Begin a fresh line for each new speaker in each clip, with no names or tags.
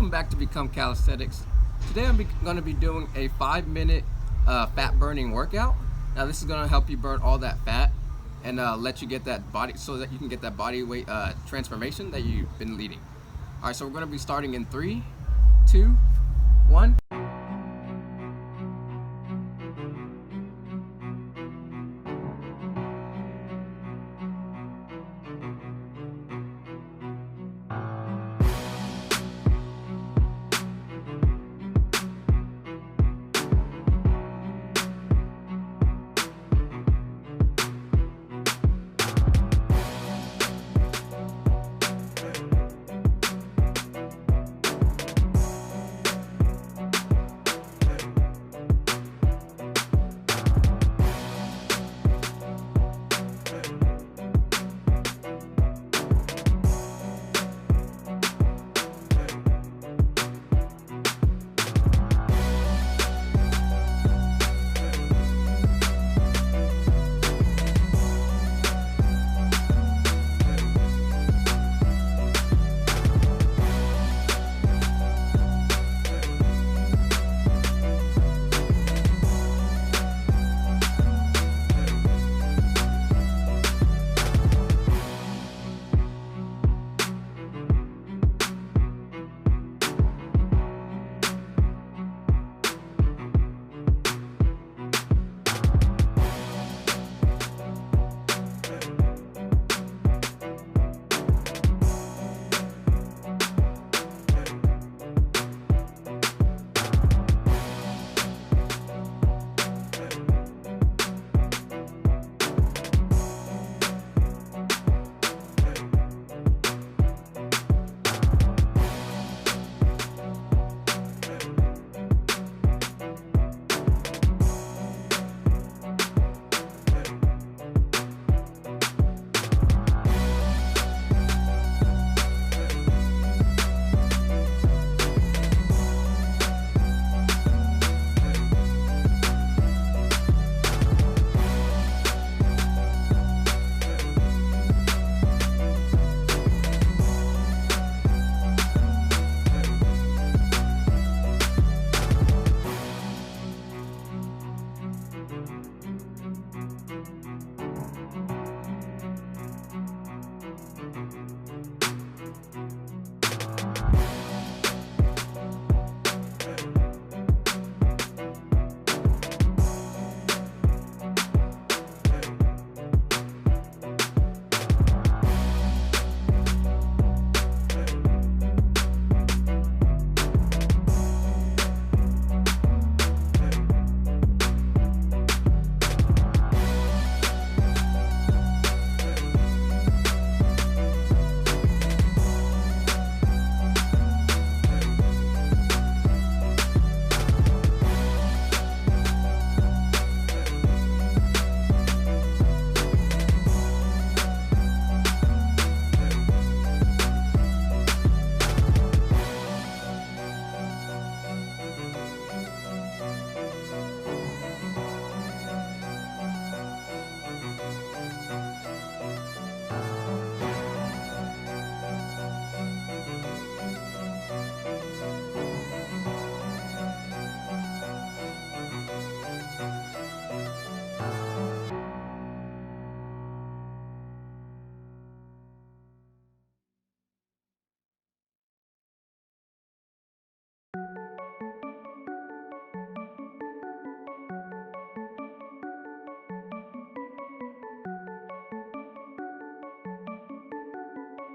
Welcome back to Become Calisthenics. Today I'm going to be doing a 5-minute fat burning workout. Now this is going to help you burn all that fat and let you get that body, so that you can get that body weight transformation that you've been leading. Alright, so we're going to be starting in 3, 2, 1.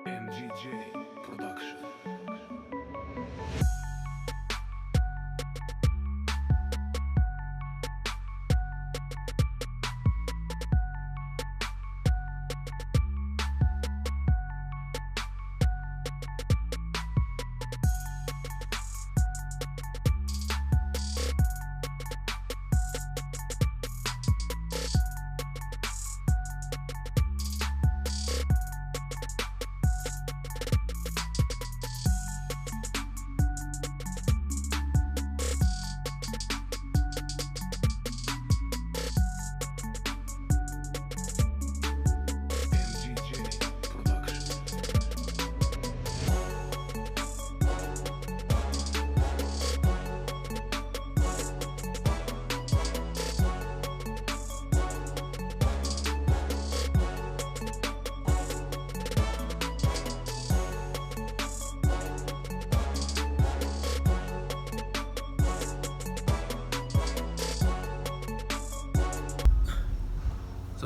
MGJ Production.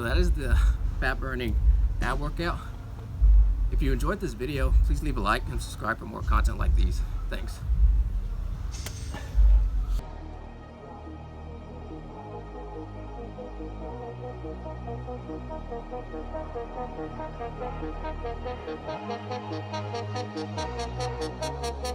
that is the fat burning ab workout. If you enjoyed this video, please leave a like and subscribe for more content like these. Thanks.